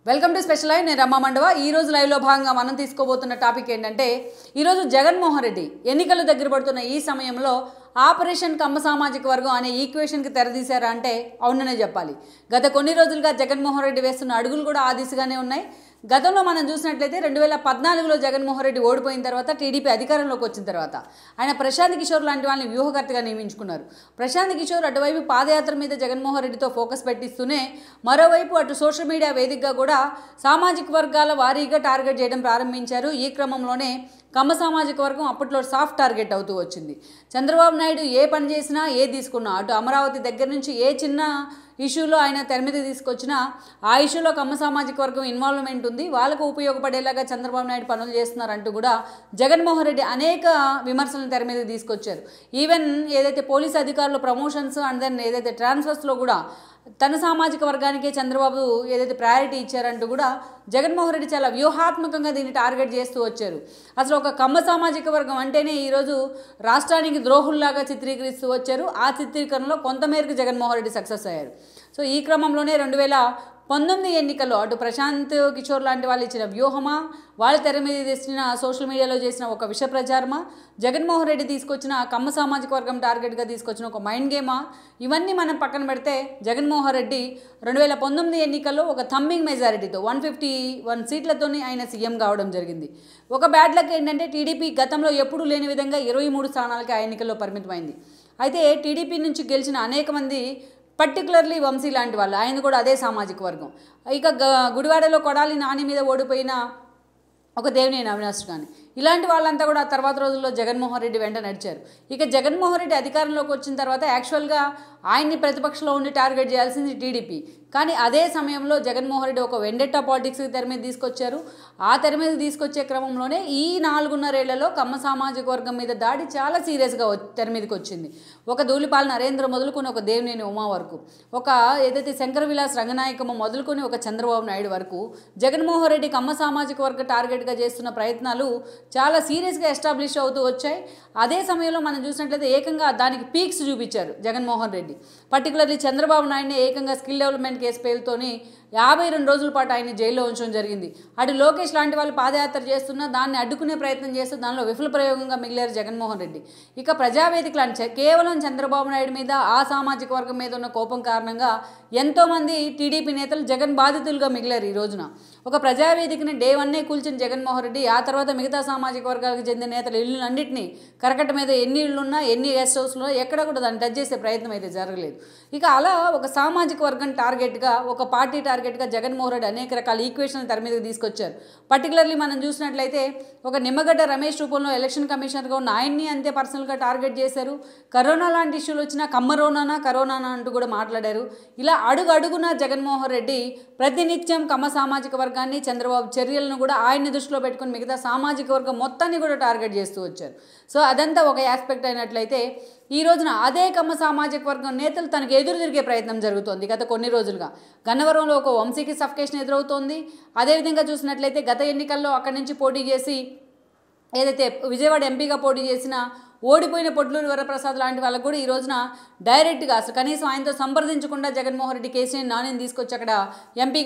Welcome to special live. నేను రమ్మ మండవ. ఈ రోజు లైవ్లో భాగంగా మనం తీసుకోబోతున్న టాపిక్ ఏంటంటే, ఈరోజు జగన్మోహన్ రెడ్డి ఎన్నికలు దగ్గర పడుతున్న ఈ సమయంలో ఆపరేషన్ కమ్మ సామాజిక వర్గం అనే ఈక్వేషన్కి తెరదీశారా అంటే అవుననే చెప్పాలి. గత కొన్ని రోజులుగా జగన్మోహన్ రెడ్డి వేస్తున్న అడుగులు కూడా ఆ దిశగానే ఉన్నాయి. గతంలో మనం చూసినట్లయితే 2014లో జగన్మోహన్ రెడ్డి ఓడిపోయిన తర్వాత టీడీపీ అధికారంలోకి వచ్చిన తర్వాత ఆయన ప్రశాంత్ కిషోర్ లాంటి వాళ్ళని వ్యూహకర్తగా నియమించుకున్నారు. ప్రశాంత్ కిషోర్ అటువైపు పాదయాత్ర మీద జగన్మోహన్ రెడ్డితో ఫోకస్ పెట్టిస్తూనే మరోవైపు అటు సోషల్ మీడియా వేదికగా కూడా సామాజిక వర్గాల వారీగా టార్గెట్ చేయడం ప్రారంభించారు. ఈ క్రమంలోనే కమ్మ సామాజిక వర్గం అప్పట్లో సాఫ్ట్ టార్గెట్ అవుతూ వచ్చింది. చంద్రబాబు నాయుడు ఏ పని చేసినా తీసుకున్నా, అటు అమరావతి దగ్గర నుంచి ఏ చిన్న ఇష్యూలో ఆయన తెర మీద తీసుకొచ్చినా ఆ ఇష్యూలో కమ్మ సామాజిక వర్గం ఇన్వాల్వ్మెంట్ ఉంది, వాళ్ళకు ఉపయోగపడేలాగా చంద్రబాబు నాయుడు పనులు చేస్తున్నారంటూ కూడా జగన్మోహన్ రెడ్డి అనేక విమర్శలను తెర మీద తీసుకొచ్చారు. ఈవెన్ ఏదైతే పోలీస్ అధికారులు ప్రమోషన్స్ అండ్ దెన్ ఏదైతే ట్రాన్స్ఫర్స్లో కూడా తన సామాజిక వర్గానికే చంద్రబాబు ఏదైతే ప్రయారిటీ ఇచ్చారంటూ కూడా జగన్మోహన్ రెడ్డి చాలా వ్యూహాత్మకంగా దీన్ని టార్గెట్ చేస్తూ వచ్చారు. అసలు ఒక కమ్మ సామాజిక వర్గం అంటేనే ఈరోజు రాష్ట్రానికి ద్రోహుల్లాగా చిత్రీకరిస్తూ వచ్చారు. ఆ చిత్రీకరణలో కొంతమేరకు జగన్మోహన్ రెడ్డి సక్సెస్ అయ్యారు. సో ఈ క్రమంలోనే 2019 ఎన్నికల్లో అటు ప్రశాంత్ కిషోర్ లాంటి వాళ్ళు ఇచ్చిన వ్యూహమా, వాళ్ళ తెర మీద తెచ్చిన సోషల్ మీడియాలో చేసిన ఒక విష ప్రచారమా, జగన్మోహన్ రెడ్డి తీసుకొచ్చిన కమ్మ సామాజిక వర్గం టార్గెట్గా తీసుకొచ్చిన ఒక మైండ్ గేమా, ఇవన్నీ మనం పక్కన పెడితే జగన్మోహన్ రెడ్డి 2019 ఎన్నికల్లో ఒక థంబింగ్ మెజారిటీతో 151 సీట్లతోనే ఆయన సీఎం కావడం జరిగింది. ఒక బ్యాడ్ లక్ ఏంటంటే టీడీపీ గతంలో ఎప్పుడూ లేని విధంగా 23 స్థానాలకి ఆ ఎన్నికల్లో పరిమితమైంది. అయితే టీడీపీ నుంచి గెలిచిన అనేక మంది పర్టికులర్లీ వంశీ లాంటి వాళ్ళు, ఆయన కూడా అదే సామాజిక వర్గం. ఇక గుడివాడలో కొడాలి నాని మీద ఓడిపోయిన ఒక దేవినేని అవినాష్ కానీ ఇలాంటి వాళ్ళంతా కూడా తర్వాత రోజుల్లో జగన్మోహన్ రెడ్డి వెంట నడిచారు. ఇక జగన్మోహన్ రెడ్డి అధికారంలోకి వచ్చిన తర్వాత యాక్చువల్గా ఆయన్ని ప్రతిపక్షంలో ఉండి టార్గెట్ చేయాల్సింది టీడీపీ. కానీ అదే సమయంలో జగన్మోహన్ రెడ్డి ఒక వెండెట్టా పాలిటిక్స్కి తెర మీద తీసుకొచ్చారు. ఆ తెర మీద తీసుకొచ్చే క్రమంలోనే ఈ 4.5 ఏళ్లలో కమ్మ సామాజిక వర్గం మీద దాడి చాలా సీరియస్గా తెర మీదకి వచ్చింది. ఒక ధూళిపాల నరేంద్ర మొదలుకొని ఒక దేవినేని ఉమా వరకు, ఒక ఏదైతే శంకర విలాస్ రంగనాయకమ్మ మొదలుకొని ఒక చంద్రబాబు నాయుడు వరకు జగన్మోహన్ రెడ్డి కమ్మ సామాజిక వర్గ టార్గెట్గా చేస్తున్న ప్రయత్నాలు చాలా సీరియస్గా ఎస్టాబ్లిష్ అవుతూ వచ్చాయి. అదే సమయంలో మనం చూసినట్లయితే ఏకంగా దానికి పీక్స్ చూపించారు జగన్మోహన్ రెడ్డి. పర్టికులర్లీ చంద్రబాబు నాయుడిని ఏకంగా స్కిల్ డెవలప్మెంట్ కేసు పేరుతోని 52 రోజుల పాటు ఆయన జైల్లో ఉంచడం జరిగింది. అటు లోకేష్ లాంటి వాళ్ళు పాదయాత్ర చేస్తున్నా దాన్ని అడ్డుకునే ప్రయత్నం చేస్తూ దానిలో విఫల ప్రయోగంగా మిగిలారు జగన్మోహన్ రెడ్డి. ఇక ప్రజావేదికలు కేవలం చంద్రబాబు నాయుడు మీద ఆ సామాజిక వర్గం మీద ఉన్న కోపం కారణంగా ఎంతోమంది టీడీపీ నేతలు జగన్ బాధితులుగా మిగిలారు. ఈ రోజున ఒక ప్రజావేదికని డే 1 కూల్చిన జగన్మోహన్ రెడ్డి ఆ తర్వాత మిగతా సామాజిక వర్గాలకు చెందిన నేతల ఇళ్ళన్నింటినీ కరకట్ట మీద ఎన్ని ఇళ్ళున్నా ఎన్ని గెస్ట్ హౌస్లో ఎక్కడ కూడా దాన్ని టచ్ చేసే ప్రయత్నం అయితే జరగలేదు. ఇక అలా ఒక సామాజిక వర్గం టార్గెట్గా, ఒక పార్టీ టార్గెట్గా జగన్మోహన్ రెడ్డి అనేక రకాల ఈక్వేషన్లు తెర మీదకి తీసుకొచ్చారు. పర్టికులర్లీ మనం చూసినట్లయితే ఒక నిమ్మగడ్డ రమేష్ రూపంలో ఎలక్షన్ కమిషనర్గా ఉన్న ఆయన్ని అంతే పర్సనల్గా టార్గెట్ చేశారు. కరోనా లాంటి ఇష్యూలు వచ్చినా కరోనానా అంటూ కూడా మాట్లాడారు. ఇలా అడుగున జగన్మోహన్ రెడ్డి ప్రతినిత్యం కమ్మ సామాజిక వర్గాన్ని, చంద్రబాబు చర్యలను కూడా ఆయన్ని దృష్టిలో పెట్టుకుని మిగతా సామాజిక వర్గం మొత్తాన్ని కూడా టార్గెట్ చేస్తూ వచ్చారు. సో అదంతా ఒక ఆస్పెక్ట్ అయినట్లయితే ఈ రోజున అదే కమ్మ సామాజిక వర్గం నేతలు తనకు ఎదురు తిరిగే ప్రయత్నం జరుగుతోంది. గత కొన్ని రోజులుగా గన్నవరంలో ఒక వంశీకి సఫికేషన్ ఎదురవుతోంది. అదేవిధంగా చూసినట్లయితే గత ఎన్నికల్లో అక్కడి నుంచి పోటీ చేసి ఏదైతే విజయవాడ ఎంపీగా పోటీ చేసిన ఓడిపోయిన పొట్లూరు వరప్రసాద్ లాంటి వాళ్ళకు కూడా ఈ రోజున డైరెక్ట్గా అసలు కనీసం ఆయనతో సంప్రదించకుండా జగన్మోహన్ రెడ్డి కేసీఆర్ నానిని తీసుకొచ్చి అక్కడ ఎంపీ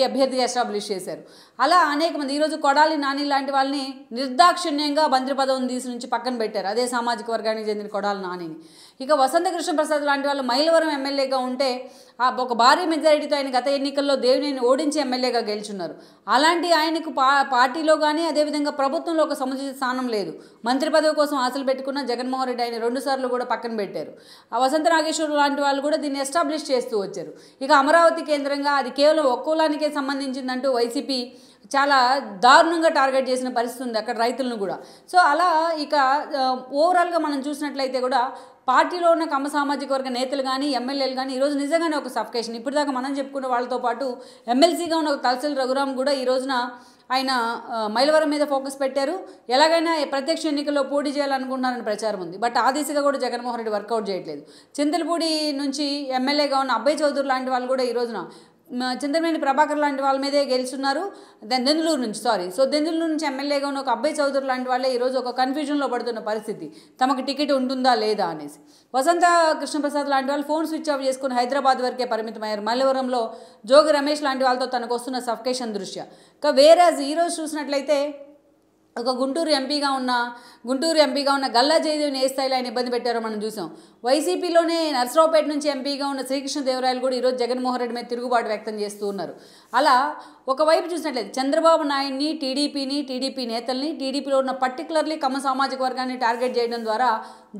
అభ్యర్థిగా ఎస్టాబ్లిష్ చేశారు. అలా అనేక మంది ఈరోజు కొడాలి నాని లాంటి వాళ్ళని నిర్దాక్షిణ్యంగా మంత్రి పదవిని తీసి నుంచి పక్కన పెట్టారు, అదే సామాజిక వర్గానికి చెందిన కొడాలి నానిని. ఇక వసంత కృష్ణప్రసాద్ లాంటి వాళ్ళు మైలవరం ఎమ్మెల్యేగా ఉంటే ఒక భారీ మెజారిటీతో ఆయన గత ఎన్నికల్లో దేవినేని ఓడించి ఎమ్మెల్యేగా గెలుచున్నారు. అలాంటి ఆయనకు పార్టీలో కానీ అదేవిధంగా ప్రభుత్వంలో ఒక సముచిత స్థానం లేదు. మంత్రి పదవి కోసం ఆశలు పెట్టుకున్న జగన్మోహన్ రెడ్డి ఆయన 2 సార్లు కూడా పక్కన పెట్టారు. ఆ వసంత నాగేశ్వరరావు లాంటి వాళ్ళు కూడా దీన్ని ఎస్టాబ్లిష్ చేస్తూ వచ్చారు. ఇక అమరావతి కేంద్రంగా అది కేవలం ఒక్కోలానికే సంబంధించిందంటూ వైసీపీ చాలా దారుణంగా టార్గెట్ చేసిన పరిస్థితి ఉంది అక్కడ రైతులను కూడా. సో అలా ఇక ఓవరాల్గా మనం చూసినట్లయితే కూడా పార్టీలో ఉన్న కమ్మ సామాజిక వర్గ నేతలు కానీ ఎమ్మెల్యేలు కానీ ఈరోజు నిజంగానే ఒక సఫికేషన్. ఇప్పటిదాకా మనం చెప్పుకున్న వాళ్ళతో పాటు ఎమ్మెల్సీగా ఉన్న ఒక తలసిల్ రఘురామ్ కూడా ఈ రోజున ఆయన మైలవరం మీద ఫోకస్ పెట్టారు. ఎలాగైనా ప్రత్యక్ష ఎన్నికల్లో పోటీ చేయాలనుకుంటున్నారని ప్రచారం ఉంది. బట్ ఆ దిశగా కూడా జగన్మోహన్ రెడ్డి వర్కౌట్ చేయట్లేదు. చింతలపూడి నుంచి ఎమ్మెల్యేగా ఉన్న అబ్బాయి చౌదరి లాంటి వాళ్ళు కూడా ఈ రోజున చింతమనేని ప్రభాకర్ లాంటి వాళ్ళ మీదే గెలుచున్నారు. దెందులూరు నుంచి సో దెందులూరు నుంచి ఎమ్మెల్యేగా ఉన్న ఒక అబ్బాయి చౌదరి లాంటి వాళ్ళే ఈరోజు ఒక కన్ఫ్యూజన్లో పడుతున్న పరిస్థితి, తమకు టికెట్ ఉంటుందా లేదా అనేసి. వసంత కృష్ణప్రసాద్ లాంటి వాళ్ళు ఫోన్ స్విచ్ ఆఫ్ చేసుకుని హైదరాబాద్ వరకే పరిమితమయ్యారు. మల్లవరంలో జోగి రమేష్ లాంటి వాళ్ళతో తనకు వస్తున్న సఫికేషన్ దృష్ట్యా. వేరే ఈరోజు చూసినట్లయితే ఒక గుంటూరు ఎంపీగా ఉన్న గల్లా జయదేవిని ఏ స్థాయిలో ఆయన ఇబ్బంది పెట్టారో మనం చూసాం. వైసీపీలోనే నర్సరావుపేట నుంచి ఎంపీగా ఉన్న శ్రీకృష్ణదేవరాయలు కూడా ఈరోజు జగన్మోహన్ రెడ్డి మీద తిరుగుబాటు వ్యక్తం చేస్తూ ఉన్నారు. అలా ఒకవైపు చూసినట్లయితే చంద్రబాబు నాయుడిని, టీడీపీ నేతల్ని, టీడీపీలో ఉన్న పర్టికులర్లీ కమ్మ సామాజిక వర్గాన్ని టార్గెట్ చేయడం ద్వారా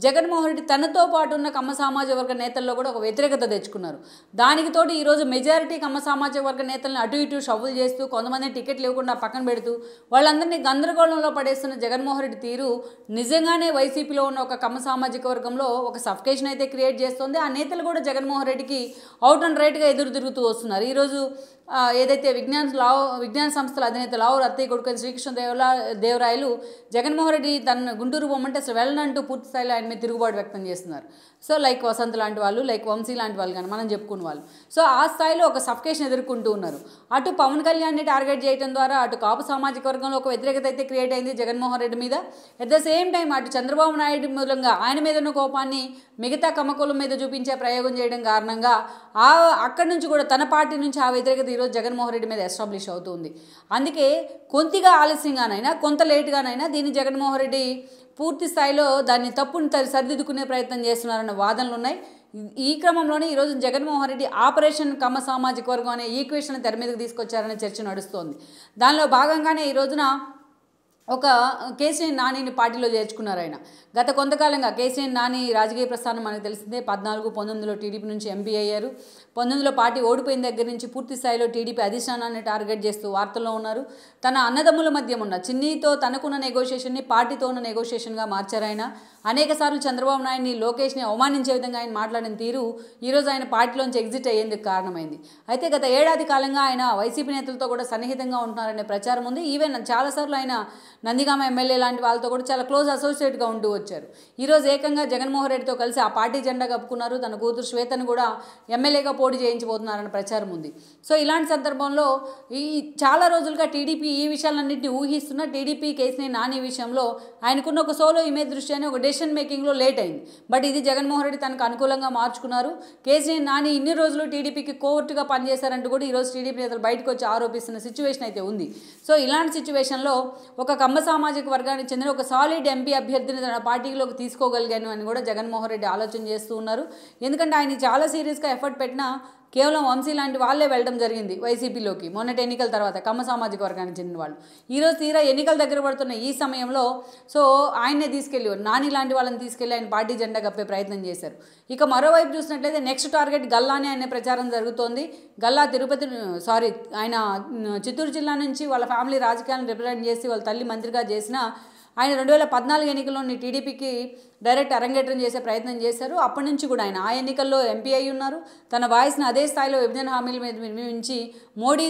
జగన్మోహన్ రెడ్డి తనతో పాటు ఉన్న కమ్మ సామాజిక వర్గ నేతల్లో కూడా ఒక వ్యతిరేకత తెచ్చుకున్నారు. దానికి తోటి ఈరోజు మెజారిటీ కమ్మ సామాజిక వర్గ నేతలను అటు ఇటు షవ్వులు చేస్తూ, కొంతమంది టికెట్లు ఇవ్వకుండా పక్కన పెడుతూ వాళ్ళందరినీ గందరగోళంలో పడేస్తున్న జగన్మోహన్ రెడ్డి తీరు నిజంగానే వైసీపీలో ఉన్న ఒక కమ్మ సామాజిక వర్గంలో ఒక సఫికేషన్ అయితే క్రియేట్ చేస్తుంది. ఆ నేతలు కూడా జగన్మోహన్ రెడ్డికి అవుట్ అండ్ రైట్గా ఎదురు తిరుగుతూ వస్తున్నారు. ఈరోజు ఏదైతే విజ్ఞాన సంస్థల అధినేత లావు రత్తయ్య కొడుకు శ్రీకృష్ణదేవరాయలు జగన్మోహన్ రెడ్డి తన గుంటూరు పోమంటే అసలు వెళ్ళనంటూ పూర్తి స్థాయిలో ఆయన మీద తిరుగుబాటు వ్యక్తం చేస్తున్నారు. సో లైక్ వసంత్ లాంటి వాళ్ళు, లైక్ వంశీ లాంటి వాళ్ళు కానీ మనం చెప్పుకున్న వాళ్ళు. సో ఆ స్థాయిలో ఒక సఫికేషన్ ఎదుర్కొంటూ ఉన్నారు. అటు పవన్ కళ్యాణ్ని టార్గెట్ చేయడం ద్వారా అటు కాపు సామాజిక వర్గంలో ఒక వ్యతిరేకత అయితే క్రియేట్ అయింది జగన్మోహన్ రెడ్డి మీద. అట్ ద సేమ్ టైం అటు చంద్రబాబు నాయుడు మూలంగా ఆయన మీద ఉన్న కోపాన్ని మిగతా కమ్మకులం మీద చూపించే ప్రయోగం చేయడం కారణంగా అక్కడి నుంచి కూడా తన పార్టీ నుంచి ఆ వ్యతిరేకత ఈరోజు జగన్మోహన్ రెడ్డి మీద ఎస్టాబ్లిష్ అవుతుంది. అందుకే కొద్దిగా ఆలస్యంగానైనా, కొంత లేటుగానైనా దీన్ని జగన్మోహన్ రెడ్డి పూర్తి స్థాయిలో దాన్ని తప్పుని సరిదిద్దుకునే ప్రయత్నం చేస్తున్నారన్న వాదనలు ఉన్నాయి. ఈ క్రమంలోనే ఈరోజు జగన్మోహన్ రెడ్డి ఆపరేషన్ కమ్మ సామాజిక వర్గం అనే ఈక్వేషన్ తెర మీదకి తీసుకొచ్చారనే చర్చ నడుస్తోంది. దానిలో భాగంగానే ఈ రోజున ఒక కేసీఆర్ నానిని పార్టీలో చేర్చుకున్నారు. ఆయన గత కొంతకాలంగా కేసీఆర్ నాని రాజకీయ ప్రస్థానం మనకు తెలిసిందే. 14-19లో టీడీపీ నుంచి ఎంపీ అయ్యారు. 19లో పార్టీ ఓడిపోయిన దగ్గర నుంచి పూర్తి స్థాయిలో టీడీపీ అధిష్టానాన్ని టార్గెట్ చేస్తూ వార్తల్లో ఉన్నారు. తన అన్నదమ్ముల మధ్య ఉన్న చిన్నీతో తనకున్న నెగోషియేషన్ని పార్టీతో ఉన్న నెగోషియేషన్గా మార్చారు. ఆయన అనేకసార్లు చంద్రబాబు నాయుడిని, లోకేష్ని అవమానించే విధంగా ఆయన మాట్లాడిన తీరు ఈరోజు ఆయన పార్టీలోంచి ఎగ్జిట్ అయ్యేందుకు కారణమైంది. అయితే గత ఏడాది కాలంగా ఆయన వైసీపీ నేతలతో కూడా సన్నిహితంగా ఉంటున్నారనే ప్రచారం ఉంది. ఈవెన్ చాలాసార్లు ఆయన నందిగామ ఎమ్మెల్యే లాంటి వాళ్ళతో కూడా చాలా క్లోజ్ అసోసియేట్గా ఉంటూ వచ్చారు. ఈరోజు ఏకంగా జగన్మోహన్ రెడ్డితో కలిసి ఆ పార్టీ జెండా కప్పుకున్నారు. తన కూతురు శ్వేతను కూడా ఎమ్మెల్యేగా పోటీ చేయించబోతున్నారన్న ప్రచారం ఉంది. సో ఇలాంటి సందర్భంలో చాలా రోజులుగా టీడీపీ ఈ విషయాలన్నింటినీ ఊహిస్తున్న టీడీపీ కేసీఆర్ నాని విషయంలో ఆయనకున్న ఒక సోలో ఇమేజ్ దృష్ట్యానే ఒక డెసిషన్ మేకింగ్లో లేట్ అయింది. బట్ ఇది జగన్మోహన్ రెడ్డి తనకు అనుకూలంగా మార్చుకున్నారు. కేసీఆర్ నాని ఇన్ని రోజులు టీడీపీకి కోవర్టుగా పనిచేశారంటూ కూడా ఈరోజు టీడీపీ నేతలు బయటకు వచ్చి ఆరోపిస్తున్న సిచ్యువేషన్ అయితే ఉంది. సో ఇలాంటి సిచ్యువేషన్లో ఒక కమ్మ సామాజిక వర్గానికి చెందిన ఒక సాలిడ్ ఎంపీ అభ్యర్థిని తన పార్టీలోకి తీసుకోగలిగాను అని కూడా జగన్మోహన్ రెడ్డి ఆలోచన చేస్తూ ఉన్నారు. ఎందుకంటే ఆయన చాలా సీరియస్గా ఎఫర్ట్ పెట్టినా కేవలం వంశీ లాంటి వాళ్ళే వెళ్ళడం జరిగింది వైసీపీలోకి మొన్నటి ఎన్నికల తర్వాత కమ్మ సామాజిక వర్గానికి చెందిన వాళ్ళు. ఈరోజు తీరా ఎన్నికల దగ్గర పడుతున్న ఈ సమయంలో సో ఆయన్నే తీసుకెళ్ళి నాని లాంటి వాళ్ళని తీసుకెళ్ళి ఆయన పార్టీ జెండా కప్పే ప్రయత్నం చేశారు. ఇక మరోవైపు చూసినట్లయితే నెక్స్ట్ టార్గెట్ గల్లానే అనే ప్రచారం జరుగుతోంది. గల్లా ఆయన చిత్తూరు జిల్లా నుంచి వాళ్ళ ఫ్యామిలీ రాజకీయాలను రిప్రజెంట్ చేసి వాళ్ళ తల్లి మంత్రిగా చేసిన ఆయన 2014 ఎన్నికల్లోని టీడీపీకి డైరెక్ట్ అరంగేట్రం చేసే ప్రయత్నం చేశారు. అప్పటి నుంచి కూడా ఆయన ఆ ఎన్నికల్లో ఎంపీ అయి ఉన్నారు. తన వాయిస్ని అదే స్థాయిలో విభజన హామీల మీద వినియోగించి మోడీ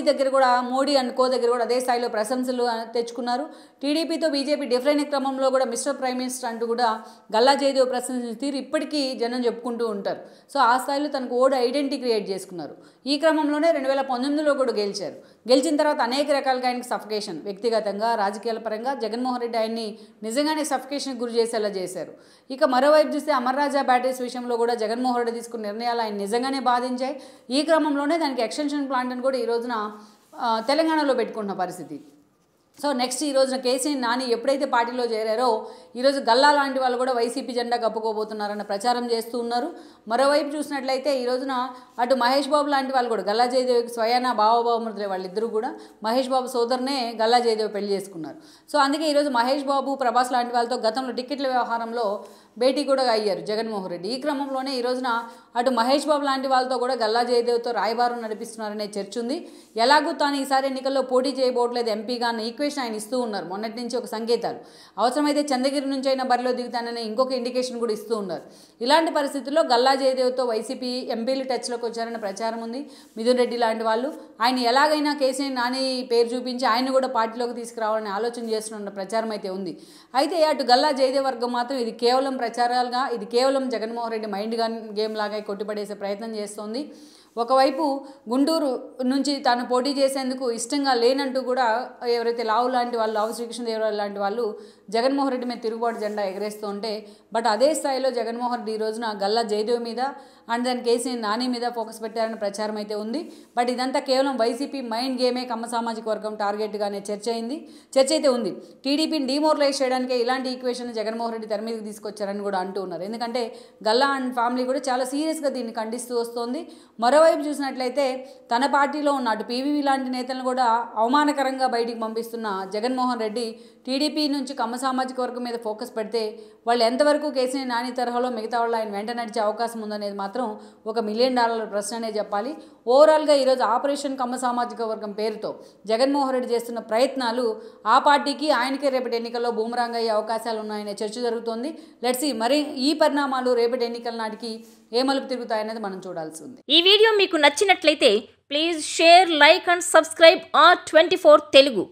అండ్ కో దగ్గర కూడా అదే స్థాయిలో ప్రశంసలు తెచ్చుకున్నారు. టీడీపీతో బీజేపీ డిఫరెంట్ క్రమంలో కూడా మిస్టర్ ప్రైమ్ మినిస్టర్ అంటూ కూడా గల్లా జయదేవ్ ప్రశంసించిన తీరు ఇప్పటికీ జనం చెప్పుకుంటూ ఉంటారు. సో ఆ స్థాయిలో తనకు ఓడి ఐడెంటిటీ క్రియేట్ చేసుకున్నారు. ఈ క్రమంలోనే 2019లో కూడా గెలిచారు. గెలిచిన తర్వాత అనేక రకాలుగా ఆయనకి సఫికేషన్, వ్యక్తిగతంగా రాజకీయాల పరంగా జగన్మోహన్ రెడ్డి ఆయన్ని నిజంగానే సఫికేషన్కి గురి చేసేలా చేశారు. ఇక మరోవైపు చూస్తే అమర్ రాజా బ్యాటరీస్ విషయంలో కూడా జగన్మోహన్ రెడ్డి తీసుకున్న నిర్ణయాలు ఆయన నిజంగానే బాధించాయి. ఈ క్రమంలోనే దానికి ఎక్స్టెన్షన్ ప్లాంట్ని కూడా ఈ రోజున తెలంగాణలో పెట్టుకుంటున్న పరిస్థితి. సో నెక్స్ట్ ఈ రోజున కేసీఆర్ నాని ఎప్పుడైతే పార్టీలో చేరారో ఈరోజు గల్లా లాంటి వాళ్ళు కూడా వైసీపీ జెండా కప్పుకోబోతున్నారన్న ప్రచారం చేస్తూ ఉన్నారు. మరోవైపు చూసినట్లయితే ఈ రోజున అటు మహేష్ బాబు లాంటి వాళ్ళు కూడా గల్లా జయదేవికి స్వయాన బావబావమృతులే వాళ్ళిద్దరూ కూడా మహేష్ బాబు సోదరునే గల్లా జయదేవి పెళ్లి చేసుకున్నారు. సో అందుకే ఈరోజు మహేష్ బాబు, ప్రభాస్ లాంటి వాళ్ళతో గతంలో టికెట్ల వ్యవహారంలో భేటీ కూడా అయ్యారు జగన్మోహన్ రెడ్డి. ఈ క్రమంలోనే ఈ రోజున అటు మహేష్ బాబు లాంటి వాళ్ళతో కూడా గల్లా జయదేవ్తో రాయబారం నడిపిస్తున్నారనే చర్చ ఉంది. ఎలాగూ తాను ఈసారి ఎన్నికల్లో పోటీ చేయబోట్లేదు ఎంపీగా అన్న ఈక్వేషన్ ఆయన ఇస్తూ ఉన్నారు. మొన్నటి నుంచి ఒక సంకేతాలు, అవసరమైతే చంద్రగిరి నుంచి అయినా బరిలో దిగుతాననే ఇంకొక ఇండికేషన్ కూడా ఇస్తూ ఉన్నారు. ఇలాంటి పరిస్థితుల్లో గల్లా జయదేవ్తో వైసీపీ ఎంపీలు టచ్లోకి వచ్చారన్న ప్రచారం ఉంది. మిథున్ రెడ్డి లాంటి వాళ్ళు ఆయన ఎలాగైనా కేసీఆర్ నాని పేరు చూపించి ఆయన కూడా పార్టీలోకి తీసుకురావాలని ఆలోచన చేస్తున్న ప్రచారం అయితే ఉంది. అయితే అటు గల్లా జయదేవ్ వర్గం మాత్రం ఇది కేవలం ప్రచారాలుగా, ఇది కేవలం జగన్మోహన్ రెడ్డి మైండ్ గేమ్ లాగా కొట్టిపడేసే ప్రయత్నం చేస్తోంది. ఒకవైపు గుంటూరు నుంచి తాను పోటీ చేసేందుకు ఇష్టంగా లేనంటూ కూడా ఎవరైతే లావు లాంటి వాళ్ళు, లావు శ్రీకృష్ణదేవరాయలు లాంటి వాళ్ళు జగన్మోహన్ రెడ్డి మీద తిరుగుబాటు జెండా ఎగరేస్తూ ఉంటే, బట్ అదే స్థాయిలో జగన్మోహన్ రెడ్డి ఈ రోజున గల్లా జయదేవ్ మీద అండ్ దాని కేసీఆర్ నాని మీద ఫోకస్ పెట్టారని ప్రచారం అయితే ఉంది. బట్ ఇదంతా కేవలం వైసీపీ మైండ్ గేమే, కమ్మ సామాజిక వర్గం టార్గెట్గానే చర్చ అయితే ఉంది. టీడీపీని డిమోరలైజ్ చేయడానికే ఇలాంటి ఈక్వేషన్ జగన్మోహన్ రెడ్డి తెర మీదకి తీసుకొచ్చారని కూడా అంటూ ఉన్నారు. ఎందుకంటే గల్లా అండ్ ఫ్యామిలీ కూడా చాలా సీరియస్గా దీన్ని ఖండిస్తూ వస్తోంది. మరోవైపు చూసినట్లయితే తన పార్టీలో ఉన్న అటు పీవీవీ లాంటి నేతలను కూడా అవమానకరంగా బయటికి పంపిస్తున్న జగన్మోహన్ రెడ్డి టీడీపీ నుంచి కమ్మ సామాజిక వర్గం మీద ఫోకస్ పెడితే వాళ్ళు ఎంతవరకు కేసీఆర్ నాని తరహాలో మిగతా వాళ్ళు ఆయన వెంట నడిచే అవకాశం ఉందనేది మాత్రం $1 మిలియన్ ప్రశ్న అనే చెప్పాలి. ఓవరాల్గా ఈరోజు ఆపరేషన్ కమ్మ సామాజిక వర్గం పేరుతో జగన్మోహన్ రెడ్డి చేస్తున్న ప్రయత్నాలు ఆ పార్టీకి ఆయనకే రేపటి ఎన్నికల్లో బూమరాంగ్ అయ్యే అవకాశాలు ఉన్నాయనే చర్చ జరుగుతోంది. లెట్స్ సీ మరి ఈ పరిణామాలు రేపటి ఎన్నికల నాటికి ఏ మలుపు తిరుగుతాయనేది మనం చూడాల్సి ఉంది. ఈ వీడియో మీకు నచ్చినట్లయితే please share, like and subscribe R24 Telugu.